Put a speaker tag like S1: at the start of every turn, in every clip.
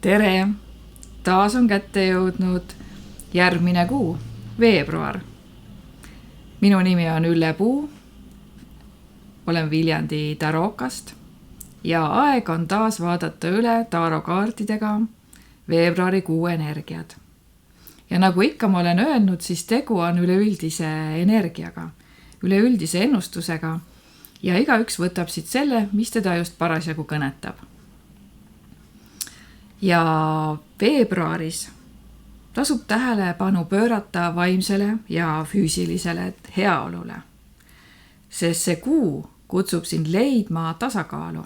S1: Tere! Taas on kätte jõudnud järgmine kuu, veebruar. Minu nimi on Ülle Puu, olen Viljandi Tarokast ja aeg on taas vaadata üle tarokaartidega veebruarikuu energiad. Ja nagu ikka ma olen öelnud, siis tegu on üleüldise energiaga, üleüldise ennustusega ja igaüks võtab siit selle, mis teda just parasjagu kõnetab. Ja veebruaris tasub tähelepanu pöörata vaimsele ja füüsilisele heaolule, sest see kuu kutsub sind leidma tasakaalu.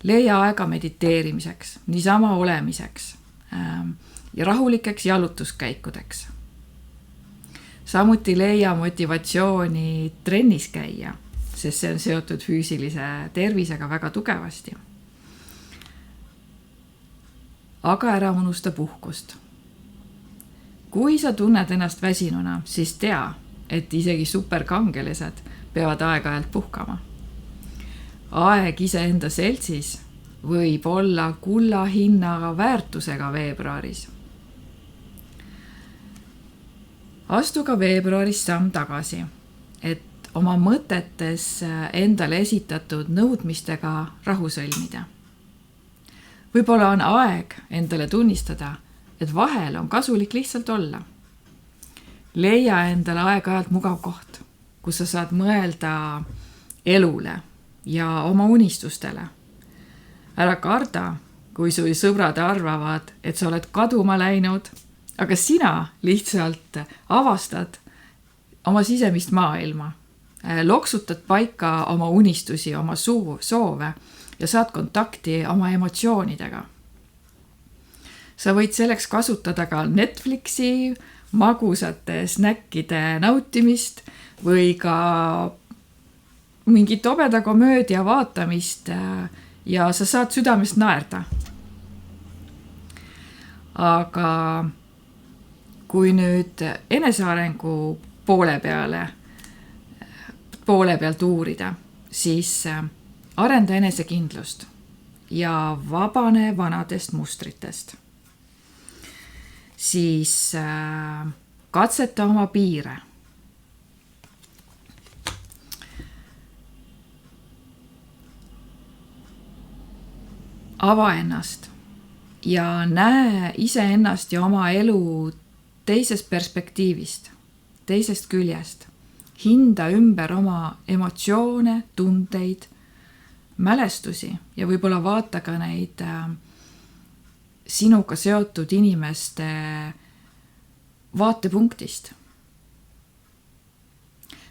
S1: Leia aega mediteerimiseks, niisama olemiseks ja rahulikeks jalutuskäikudeks. Samuti leia motivatsiooni trennis käia, sest see on seotud füüsilise tervisega väga tugevasti. Aga ära unusta puhkust. Kui sa tunned ennast väsinuna, siis tea, et isegi superkangelised peavad aeg-ajalt puhkama. Aeg iseenda seltsis võib olla kulla hinnaga väärtusega veebruaris. Astu ka veebruaris samm tagasi, et oma mõtetes endale esitatud nõudmistega rahu sõlmida. Võib-olla on aeg endale tunnistada, et vahel on kasulik lihtsalt olla. Leia endale aeg-ajalt mugav koht, kus sa saad mõelda elule ja oma unistustele. Ära karda, kui su sõbrad arvavad, et sa oled kaduma läinud, aga sina lihtsalt avastad oma sisemist maailma. Loksutad paika oma unistusi, oma soove ja saad kontakti oma emotsioonidega. Sa võid selleks kasutada ka Netflixi, magusate snäkkide nautimist või ka mingi tobeda komöödia vaatamist ja sa saad südamest naerda. Aga kui nüüd enesearengu poole pealt uurida, siis arenda enesekindlust ja vabane vanadest mustritest. Siis katseta oma piire. Ava ennast ja näe iseennast ja oma elu teisest perspektiivist, teisest küljest. Hinda ümber oma emotsioone, tundeid, mälestusi ja võib-olla vaata ka neid sinuga seotud inimeste vaatepunktist.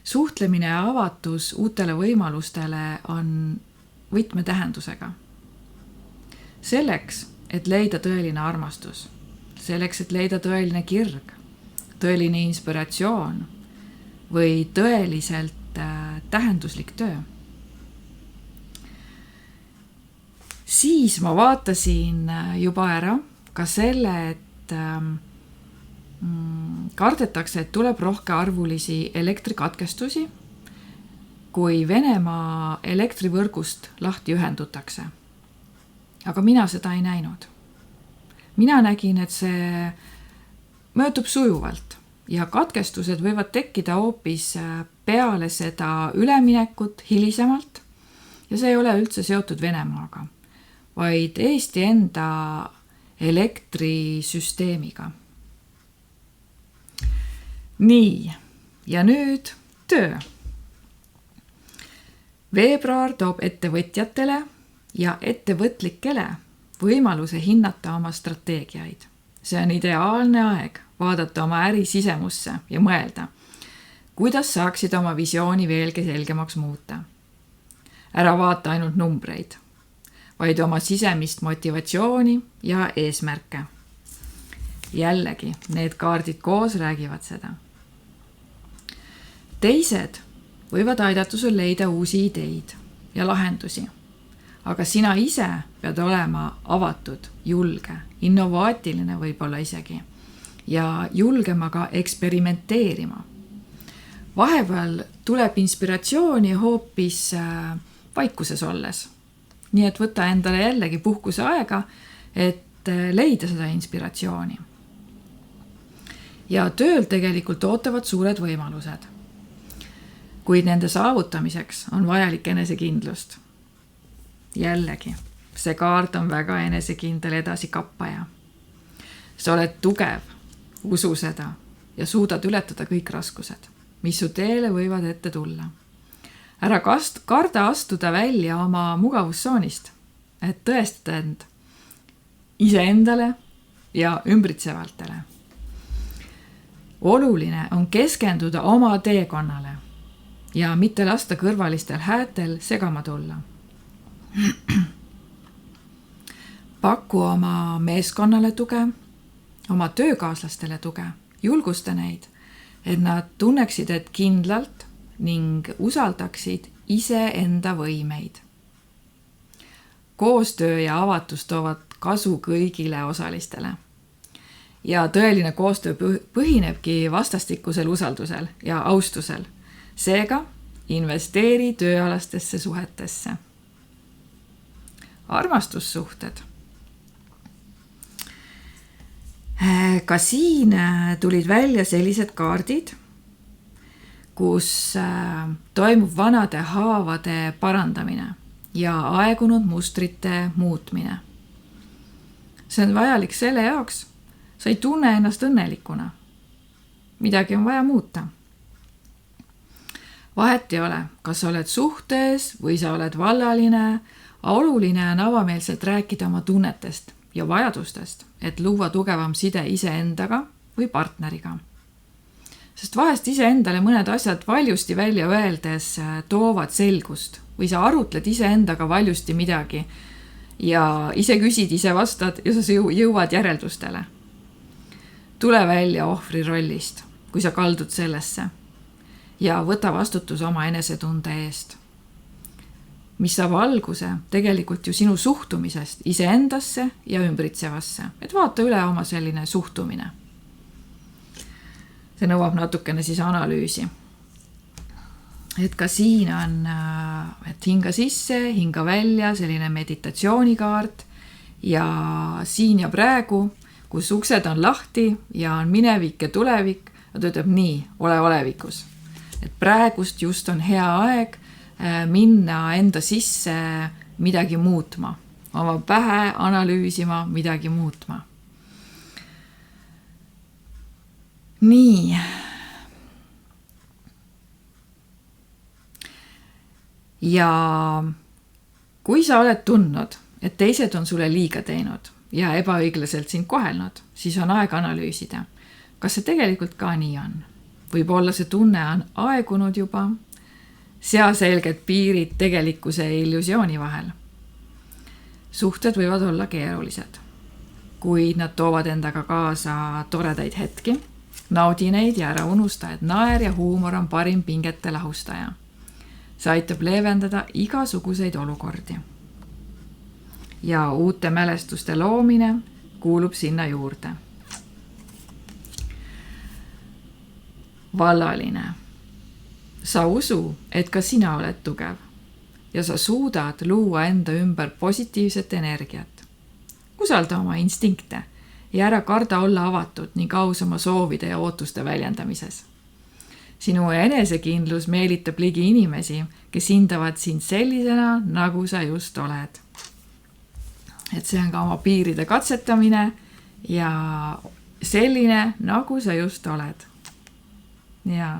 S1: Suhtlemine ja avatus uutele võimalustele on võtmetähendusega. Selleks, et leida tõeline armastus, selleks, et leida tõeline kirg, tõeline inspiratsioon või tõeliselt tähenduslik töö. Siis ma vaatasin juba ära ka selle, et kardetakse, et tuleb rohke arvulisi elektrikatkestusi, kui Venemaa elektrivõrgust lahti ühendutakse. Aga mina seda ei näinud. Mina nägin, et see möödub sujuvalt ja katkestused võivad tekkida hoopis peale seda üleminekut hilisemalt ja see ei ole üldse seotud Venemaaga, vaid Eesti enda elektrisüsteemiga. Nii, ja nüüd töö. Veebruar toob ettevõtjatele ja ettevõtlikele võimaluse hinnata oma strateegiaid. See on ideaalne aeg vaadata oma äri sisemusse ja mõelda, kuidas saaksid oma visiooni veelgi selgemaks muuta. Ära vaata ainult numbreid, vaid oma sisemist motivatsiooni ja eesmärke. Jällegi, need kaardid koos räägivad seda. Teised võivad aidata sul leida uusi ideid ja lahendusi, aga sina ise pead olema avatud, julge, innovaatiline võib-olla isegi ja julgema ka eksperimenteerima. Vahepeal tuleb inspiratsiooni hoopis vaikuses olles. Nii et võta endale jällegi puhkuse aega, et leida seda inspiratsiooni. Ja tööl tegelikult ootavad suured võimalused. Kuid nende saavutamiseks on vajalik enesekindlust. Jällegi, see kaart on väga enesekindel edasikappaja. Sa oled tugev, usu seda ja suudad ületada kõik raskused, mis su teele võivad ette tulla. Ära karda astuda välja oma mugavustsoonist, et tõestada end iseendale ja ümbritsevaltele. Oluline on keskenduda oma teekonnale ja mitte lasta kõrvalistel häätel segama tulla. Paku oma meeskonnale tuge, oma töökaaslastele tuge, julgusta neid, et nad tunneksid, et kindlalt ning usaldaksid iseenda võimeid. Koostöö ja avatus toovad kasu kõigile osalistele. Ja tõeline koostöö põhinebki vastastikusel usaldusel ja austusel. Seega investeeri tööalastesse suhetesse. Armastussuhted. Ka siin tulid välja sellised kaardid, kus toimub vanade haavade parandamine ja aegunud mustrite muutmine. See on vajalik selle jaoks, sa ei tunne ennast õnnelikuna. Midagi on vaja muuta. Vahet ei ole, kas sa oled suhtes või sa oled vallaline, oluline on avameelselt rääkida oma tunnetest ja vajadustest, et luua tugevam side iseendaga või partneriga. Sest vahest iseendale mõned asjad valjusti välja öeldes toovad selgust või sa arutled iseendaga valjusti midagi ja ise küsid, ise vastad ja sa jõuad järeldustele. Tule välja ohvri rollist, kui sa kaldud sellesse ja võta vastutus oma enesetunde eest. Mis saab alguse tegelikult ju sinu suhtumisest iseendasse ja ümbritsevasse, et vaata üle oma selline suhtumine. See nõuab natukene siis analüüsi. Et ka siin on, et hinga sisse, hinga välja, selline meditatsioonikaart ja siin ja praegu, kus uksed on lahti ja on minevik ja tulevik, ta ütleb nii, ole olevikus. Et praegust just on hea aeg minna enda sisse midagi muutma, oma pähe analüüsima, midagi muutma. Nii. Ja kui sa oled tundnud, et teised on sulle liiga teinud ja ebaõiglaselt sind kohelnud, siis on aeg analüüsida, kas see tegelikult ka nii on. Võib-olla see tunne on aegunud juba, sea selged piirid tegelikkuse ja illusiooni vahel. Suhted võivad olla keerulised, kuid nad toovad endaga kaasa toredaid hetki, naudi neid ja ära unusta, et naer ja huumor on parim pingete lahustaja. See aitab leevendada igasuguseid olukordi. Ja uute mälestuste loomine kuulub sinna juurde. Vallaline. Sa usu, et ka sina oled tugev ja sa suudad luua enda ümber positiivset energiat. Usalda oma instinkte ja ära karda olla avatud ning aus oma soovide ja ootuste väljendamises. Sinu enesekindlus meelitab ligi inimesi, kes hindavad sind sellisena, nagu sa just oled. Et see on ka oma piiride katsetamine ja selline, nagu sa just oled. Ja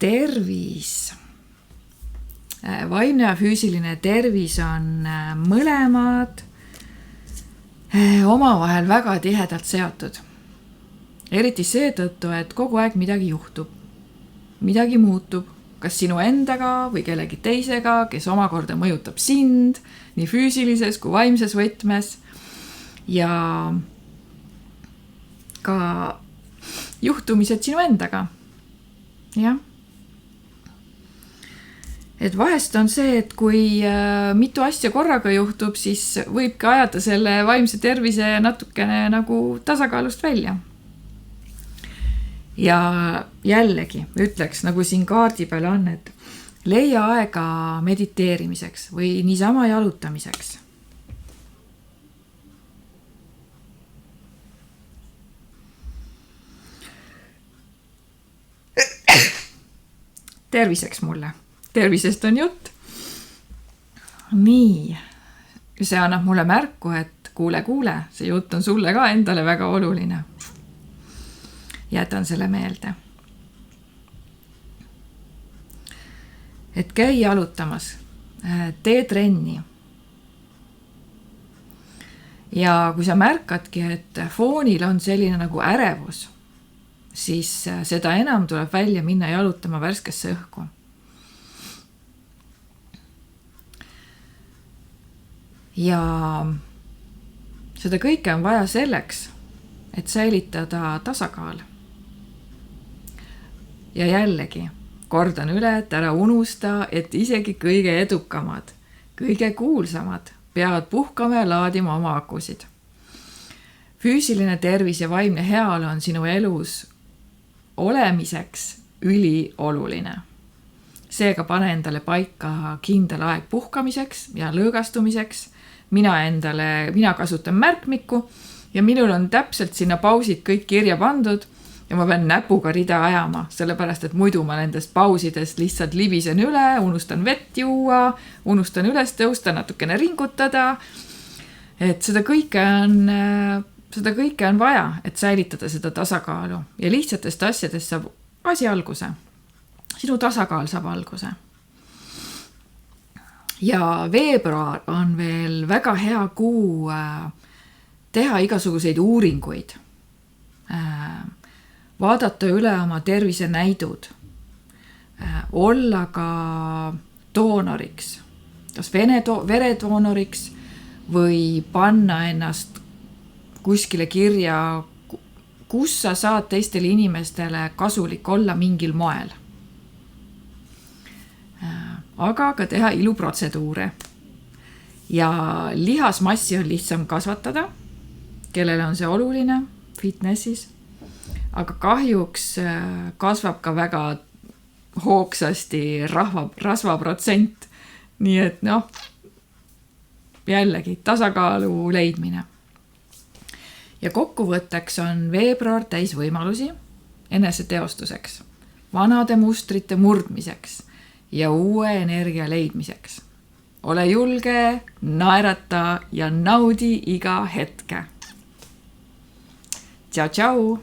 S1: tervis. Vaimne ja füüsiline tervis on mõlemad omavahel väga tihedalt seotud. Eriti seetõttu, et kogu aeg midagi juhtub. Midagi muutub, kas sinu endaga või kellegi teisega, kes omakorda mõjutab sind nii füüsilises kui vaimses võtmes. Ja ka juhtumised sinu endaga. Jah. Et vahest on see, et kui mitu asja korraga juhtub, siis võibki ajada selle vaimse tervise natukene nagu tasakaalust välja. Ja jällegi ütleks, nagu siin kaardi peal on, et leia aega mediteerimiseks või niisama jalutamiseks. Terviseks mulle. Tervisest on jutt. Nii. See annab mulle märku, et kuule, see jutt on sulle ka endale väga oluline. Jätan selle meelde. Et käi jalutamas, tee trenni. Ja kui sa märkadki, et foonil on selline nagu ärevus, siis seda enam tuleb välja minna jalutama värskesse õhku. Ja seda kõike on vaja selleks, et säilitada tasakaal. Ja jällegi, kordan üle, et ära unusta, et isegi kõige edukamad, kõige kuulsamad peavad puhkama ja laadima oma akusid. Füüsiline tervis ja vaimne heaolu on sinu elus olemiseks ülioluline. Seega pane endale paika kindel aeg puhkamiseks ja lõõgastumiseks. Mina kasutan märkmikku ja minul on täpselt sinna pausid kõik kirja pandud ja ma pean näpuga rida ajama, sellepärast et muidu ma nendest pausidest lihtsalt libisen üle, unustan vett juua, unustan üles tõusta, natukene ringutada. Et seda kõike on vaja, et säilitada seda tasakaalu ja lihtsatest asjadest saab asi alguse. Sinu tasakaal saab alguse. Ja veebruar on veel väga hea kuu teha igasuguseid uuringuid. Vaadata üle oma tervise näidud. Olla ka doonoriks. Kas veredoonoriks või panna ennast kuskile kirja, kus sa saad teistele inimestele kasulik olla mingil moel. Aga ka teha iluprotseduure. Ja lihasmassi on lihtsam kasvatada, kellele on see oluline fitnessis. Aga kahjuks kasvab ka väga hoogsasti rasvaprotsent. Nii et jällegi tasakaalu leidmine. Ja kokkuvõtteks on veebruar täis võimalusi eneseteostuseks, vanade mustrite murdmiseks ja uue energia leidmiseks. Ole julge, naerata ja naudi iga hetke. Tšau, tšau!